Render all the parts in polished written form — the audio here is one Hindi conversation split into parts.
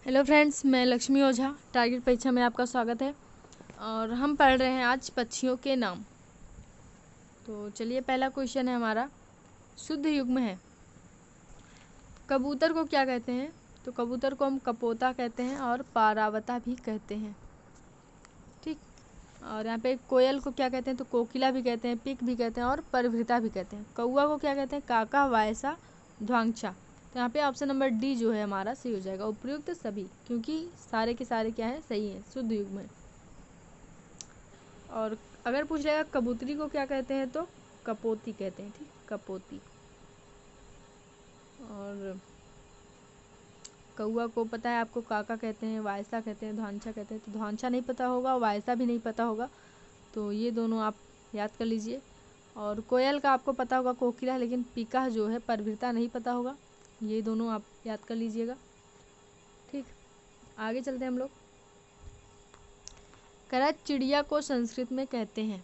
हेलो फ्रेंड्स, मैं लक्ष्मी ओझा। टारगेट परीक्षा में आपका स्वागत है और हम पढ़ रहे हैं आज पक्षियों के नाम। तो चलिए, पहला क्वेश्चन है हमारा, शुद्ध युग्म है। कबूतर को क्या कहते हैं? तो कबूतर को हम कपोता कहते हैं और पारावता भी कहते हैं। ठीक। और यहाँ पे कोयल को क्या कहते हैं? तो कोकिला भी कहते हैं, पिक भी कहते हैं और परभृता भी कहते हैं। कौआ को क्या कहते हैं? काका, वायसा, ध्वांगचा। तो यहाँ पे ऑप्शन नंबर डी जो है हमारा सही हो जाएगा, उपयुक्त सभी, क्योंकि सारे के सारे क्या है, सही है, शुद्ध युग्म है। और अगर पूछ लेगा कबूतरी को क्या कहते हैं, तो कपोती कहते हैं। ठीक, कपोती। और कौआ को पता है आपको, काका कहते हैं, वायसा कहते हैं, ध्वांचा कहते हैं। तो ध्वांचा नहीं पता होगा, वायसा भी नहीं पता होगा, तो ये दोनों आप याद कर लीजिए। और कोयल का आपको पता होगा कोकिला, लेकिन पीका जो है परभृता नहीं पता होगा। ये दोनों आप याद कर लीजिएगा। ठीक, आगे चलते हैं हम लोग। कह चिड़िया को संस्कृत में कहते हैं,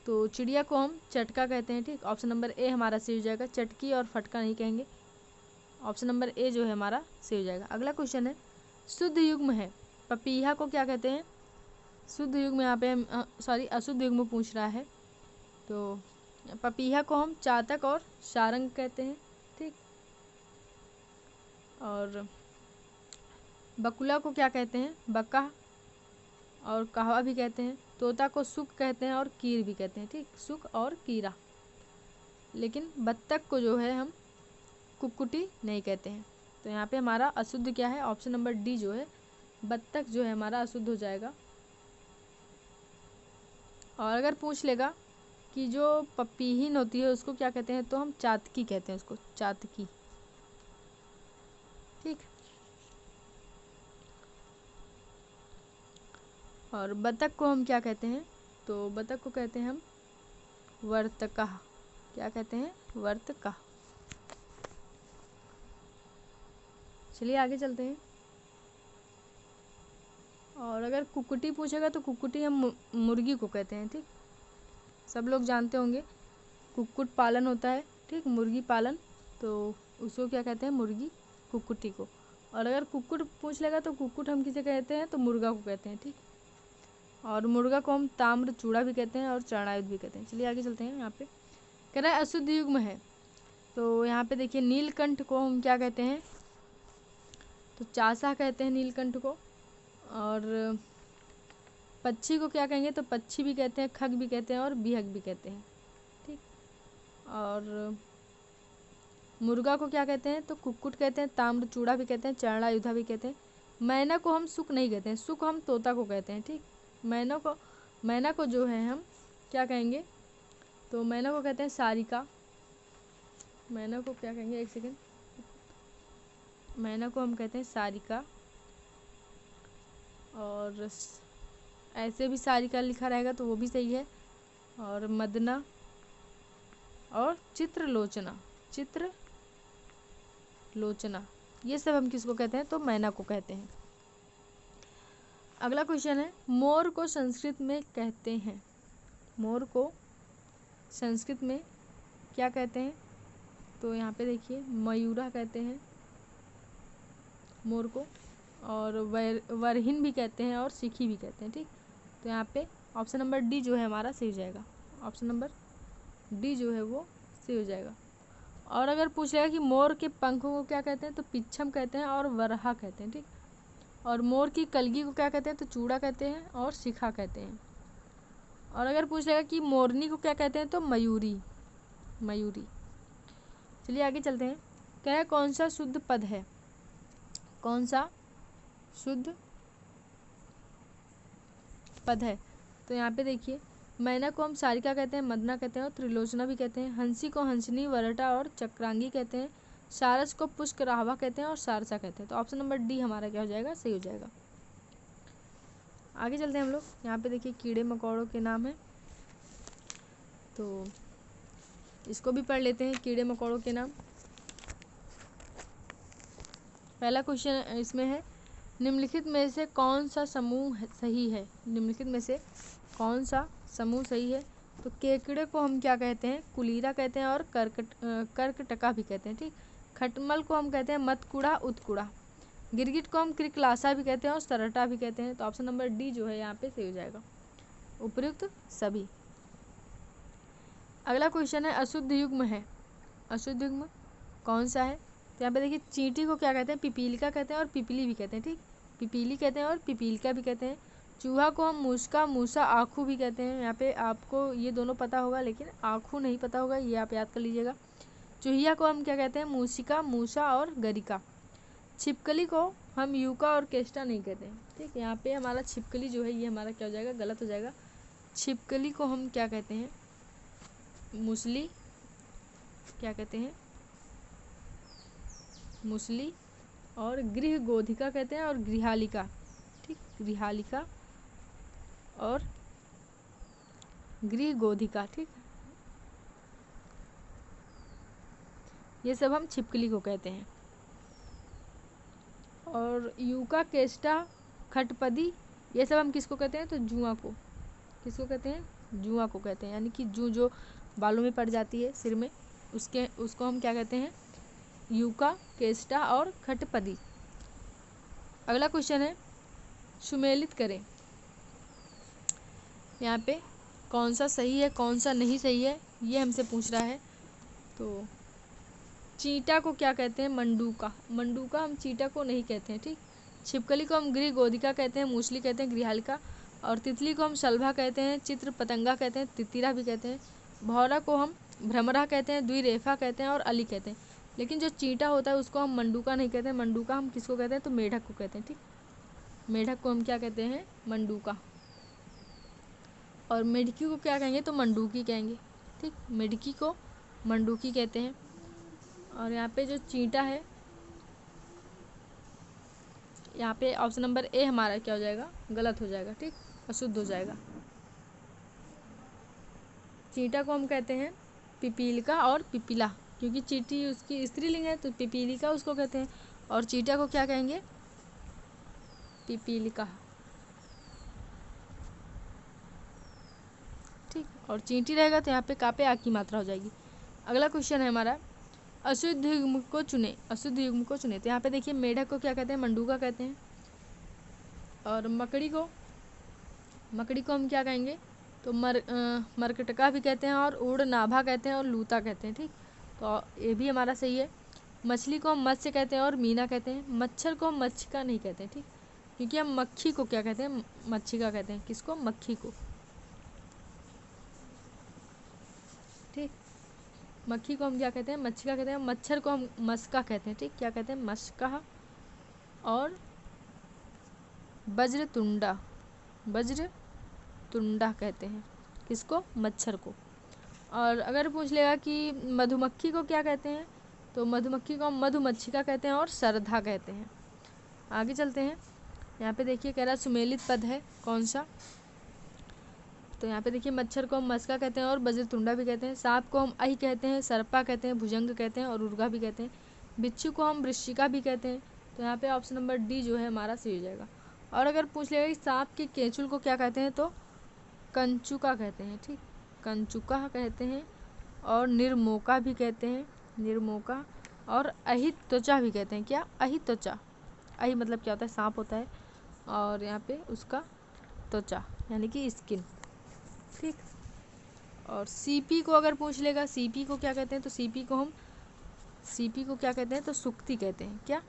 तो चिड़िया को हम चटका कहते हैं। ठीक, ऑप्शन नंबर ए हमारा सही हो जाएगा। चटकी और फटका नहीं कहेंगे। ऑप्शन नंबर ए जो है हमारा सही हो जाएगा। अगला क्वेश्चन है, शुद्ध युग्म है। पपीहा को क्या कहते हैं? शुद्ध युग्म यहाँ पे अशुद्ध युग्म पूछ रहा है। तो पपीहा को हम चातक और सारंग कहते हैं। ठीक। और बकुला को क्या कहते हैं? बका और कहवा भी कहते हैं। तोता को सुक कहते हैं और कीर भी कहते हैं। ठीक, सुक और कीरा। लेकिन बत्तख को जो है हम कुक्कुटी नहीं कहते हैं। तो यहाँ पे हमारा अशुद्ध क्या है? ऑप्शन नंबर डी जो है, बत्तख जो है हमारा अशुद्ध हो जाएगा। और अगर पूछ लेगा कि जो पपीहीन होती है उसको क्या कहते हैं, तो हम चातकी कहते हैं उसको, चातकी। ठीक। और बतख को हम क्या कहते हैं? तो बतख को कहते हैं हम वर्तका। क्या कहते हैं? वर्तका। चलिए आगे चलते हैं। और अगर कुक्कुटी पूछेगा तो कुक्कुटी हम मुर्गी को कहते हैं। ठीक, सब लोग जानते होंगे कुक्कुट पालन होता है। ठीक, मुर्गी पालन, तो उसको क्या कहते हैं? मुर्गी, कुक्कुटी को। और अगर कुक्कुट पूछ लेगा तो कुक्कुट हम किसे कहते हैं? तो मुर्गा को कहते हैं। ठीक, और मुर्गा को हम ताम्र चूड़ा भी कहते हैं और चरणायुध भी कहते हैं। चलिए आगे चलते हैं। यहाँ पे कह रहा है अशुद्ध युग्म है। तो यहाँ पे देखिए, नीलकंठ को हम क्या कहते हैं? तो चासा कहते हैं नीलकंठ को। और पक्षी को क्या कहेंगे? तो पक्षी भी कहते हैं, खग भी कहते हैं और बिहग भी कहते हैं। ठीक। और मुर्गा को क्या कहते हैं? तो कुक्कुट कहते हैं, ताम्र चूड़ा भी कहते हैं, चरणायुधा भी कहते हैं। मैना को हम सुक नहीं कहते हैं, सुक हम तोता को कहते हैं। ठीक, मैना को जो है हम क्या कहेंगे? तो मैना को कहते हैं सारिका। मैना को क्या कहेंगे? एक सेकेंड। मैना को हम कहते हैं सारिका। और ऐसे भी सारिका लिखा रहेगा तो वो भी सही है। और मदना और चित्रलोचना, चित्रलोचना, ये सब हम किसको कहते हैं? तो मैना को कहते हैं। अगला क्वेश्चन है, मोर को संस्कृत में कहते हैं। मोर को संस्कृत में क्या कहते हैं? तो यहाँ पे देखिए, मयूरा कहते हैं मोर को। और वरहिन भी कहते हैं और सिखी भी कहते हैं। ठीक, तो यहाँ पे ऑप्शन नंबर डी जो है हमारा सही हो जाएगा। ऑप्शन नंबर डी जो है वो सही हो जाएगा। और अगर पूछेगा कि मोर के पंखों को क्या कहते हैं? तो पिच्छम कहते हैं और वरहा कहते हैं। ठीक, और मोर की कलगी को क्या कहते हैं? तो चूड़ा कहते हैं और शिखा कहते हैं। और अगर पूछ लेगा कि मोरनी को क्या कहते हैं? तो मयूरी, मयूरी। चलिए आगे चलते हैं। कह रहा है कौन सा शुद्ध पद है? कौन सा शुद्ध पद है? तो यहाँ पे देखिए, मैना को हम सारिका कहते हैं, मदना कहते हैं और त्रिलोचना भी कहते हैं। हंसी को हंसनी, वरटा और चक्रांगी कहते हैं। सारस को पुष्कराहवा कहते हैं और सारसा कहते हैं। तो ऑप्शन नंबर डी हमारा क्या हो जाएगा? सही हो जाएगा। आगे चलते हैं हम लोग। यहाँ पे देखिए, कीड़े मकोड़ों के नाम है, तो इसको भी पढ़ लेते हैं, कीड़े मकोड़ों के नाम। पहला क्वेश्चन इसमें है, निम्नलिखित में से कौन सा समूह सही है? निम्नलिखित में से कौन सा समूह सही है? तो केकड़े को हम क्या कहते हैं? कुलीरा कहते हैं और कर्कटका भी कहते हैं। ठीक, खटमल को हम कहते हैं मतकुड़ा, उत्कुड़ा। गिरगिट को हम क्रिकलासा भी कहते हैं और सरटा भी कहते हैं। तो ऑप्शन नंबर डी जो है यहाँ पे सही हो जाएगा, उपयुक्त सभी। अगला क्वेश्चन है अशुद्ध युग्म है, अशुद्ध युग्म कौन सा है? तो यहाँ पे देखिए चींटी को क्या कहते हैं? पिपीलिका कहते हैं और पिपली भी कहते हैं, ठीक, पिपीली कहते हैं और पिपीलिका भी कहते हैं। चूहा को हम मूसका, मूसा, आँखू भी कहते हैं। यहाँ पे आपको ये दोनों पता होगा, लेकिन आँखू नहीं पता होगा, ये आप याद कर लीजिएगा। चूहिया को हम क्या कहते हैं? मूसिका, मूसा और गरिका। छिपकली को हम यूका और केष्टा नहीं कहते हैं, ठीक। यहाँ पे हमारा छिपकली जो है ये हमारा क्या हो जाएगा? गलत हो जाएगा। छिपकली को हम क्या कहते हैं? मूसली, क्या कहते हैं? मूसली और गृह गोधिका कहते हैं और गृहालिका, ठीक, गृहालिका और गृह गोधिका, ठीक, ये सब हम छिपकली को कहते हैं। और यूका, केष्टा, खटपदी ये सब हम किसको कहते हैं? तो जुआ को। किसको कहते हैं? जुआ को कहते हैं, यानी कि जू जो बालों में पड़ जाती है सिर में, उसको हम क्या कहते हैं? यूका, केष्टा और खटपदी। अगला क्वेश्चन है सुमेलित करें। यहाँ पे कौन सा सही है कौन सा नहीं सही है ये हमसे पूछ रहा है। तो चींटा को क्या कहते हैं? मंडूका। मंडूका हम चींटा को नहीं कहते हैं, ठीक। छिपकली को हम गृह गोधिका कहते हैं, मूसली कहते हैं, गृहालिका। और तितली को हम शलभा कहते हैं, चित्र पतंगा कहते हैं, तितिरा भी कहते हैं। भौरा को हम भ्रमरा कहते हैं, द्विरेफा कहते हैं और अली कहते हैं। लेकिन जो चींटा होता है उसको हम मंडूका नहीं कहते हैं। मंडूका हम किसको कहते हैं? तो मेढक को कहते हैं, ठीक। मेढक को हम क्या कहते हैं? मंडूका। और मेढकी को क्या कहेंगे? तो मंडूकी कहेंगे, ठीक। मेढकी को मंडूकी कहते हैं। और यहाँ पे जो चींटा है, यहाँ पे ऑप्शन नंबर ए हमारा क्या हो जाएगा? गलत हो जाएगा, ठीक, अशुद्ध हो जाएगा। चींटा को हम कहते हैं पिपीलिका और पिपीला, क्योंकि चींटी उसकी स्त्रीलिंग है, तो पिपीलिका उसको कहते हैं। और चींटा को क्या कहेंगे? पिपीलिका, ठीक। और चींटी रहेगा तो यहाँ पे का पे आ की मात्रा हो जाएगी। अगला क्वेश्चन है हमारा अशुद्ध युग्म को चुने। अशुद्ध युग्म को चुने। तो यहाँ पे देखिए मेढक को क्या कहते हैं? मंडूका कहते हैं। और मकड़ी को हम क्या कहेंगे? तो मरकटका भी कहते हैं और उड़नाभा कहते हैं और लूता कहते हैं, ठीक। तो ये भी हमारा सही है। मछली को हम मत्स्य कहते हैं और मीना कहते हैं। मच्छर को हम मच्छिका नहीं कहते हैं, ठीक, क्योंकि हम मक्खी को क्या कहते हैं? मच्छिका कहते हैं। किसको? मक्खी को, ठीक। मक्खी को हम क्या कहते हैं? मच्छिका कहते हैं। मच्छर को हम मस्का कहते हैं, ठीक, क्या कहते हैं? मस्का। और वज्रतुंडा कहते हैं। किसको? मच्छर को। और अगर पूछ लेगा कि मधुमक्खी को क्या कहते हैं? तो मधुमक्खी को हम मधुमच्छिका कहते हैं और सरधा कहते हैं। आगे चलते हैं। यहाँ पे देखिए कह रहा सुमेलित पद है कौन सा? तो यहाँ पे देखिए मच्छर को हम मस्का कहते हैं और वज्रतुंडा भी कहते हैं। सांप को हम अहि कहते हैं, सर्पा कहते हैं, भुजंग कहते हैं और उर्गा भी कहते हैं। बिच्छू को हम वृश्चिका भी कहते हैं। तो यहाँ पे ऑप्शन नंबर डी जो है हमारा सही हो जाएगा। और अगर पूछ लेगा कि सांप के केंचुल को क्या कहते हैं? तो कंचुका कहते हैं, ठीक, कंचुका कहते हैं। और निर्मोका भी कहते हैं, निर्मोका। और अहित त्वचा भी कहते हैं। क्या? अहित त्वचा। अहि मतलब क्या होता है? सांप होता है, और यहाँ पे उसका त्वचा यानी कि स्किन, ठीक। और सीपी को अगर पूछ लेगा सीपी को क्या कहते हैं? तो सीपी को क्या कहते हैं? तो सुक्ति कहते हैं। क्या?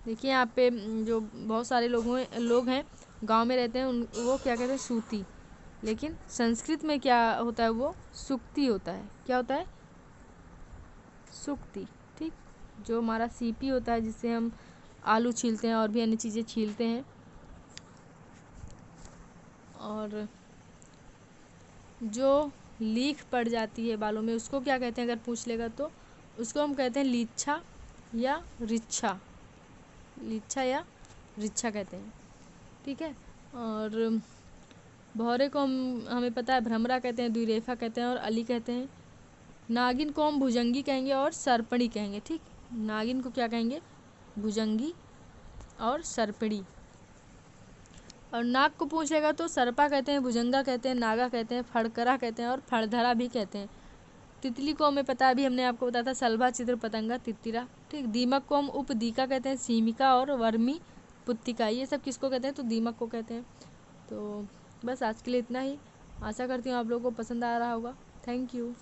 देखिए यहाँ पे जो बहुत सारे लोग हैं गांव में रहते हैं, वो क्या कहते हैं? सूती। लेकिन संस्कृत में क्या होता है? वो सुक्ति होता है। क्या होता है? सुक्ति, ठीक। जो हमारा सीपी होता है जिससे हम आलू छीलते हैं और भी अन्य चीज़ें छीलते हैं। और जो लीख पड़ जाती है बालों में उसको क्या कहते हैं? अगर पूछ लेगा तो उसको हम कहते हैं लीच्छा या रिच्छा। लीच्छा या रिच्छा कहते हैं, ठीक है। और भौरे को हमें पता है भ्रमरा कहते हैं, द्विरेफा कहते हैं और अली कहते हैं। नागिन को हम भुजंगी कहेंगे और सर्पणी कहेंगे, ठीक। नागिन को क्या कहेंगे? भुजंगी और सर्पणी। और नाग को पूछेगा तो सर्पा कहते हैं, भुजंगा कहते हैं, नागा कहते हैं, फड़करा कहते हैं और फड़धरा भी कहते हैं। तितली को हमें पता है, अभी हमने आपको बताया था, सलभा, चित्र पतंगा, तितिरा ठीक, दीमक को हम उपदीका कहते हैं, सीमिका और वर्मी पुत्तिका, ये सब किसको कहते हैं, तो दीमक को कहते हैं। तो बस आज के लिए इतना ही। आशा करती हूँ आप लोगों को पसंद आ रहा होगा। Thank you.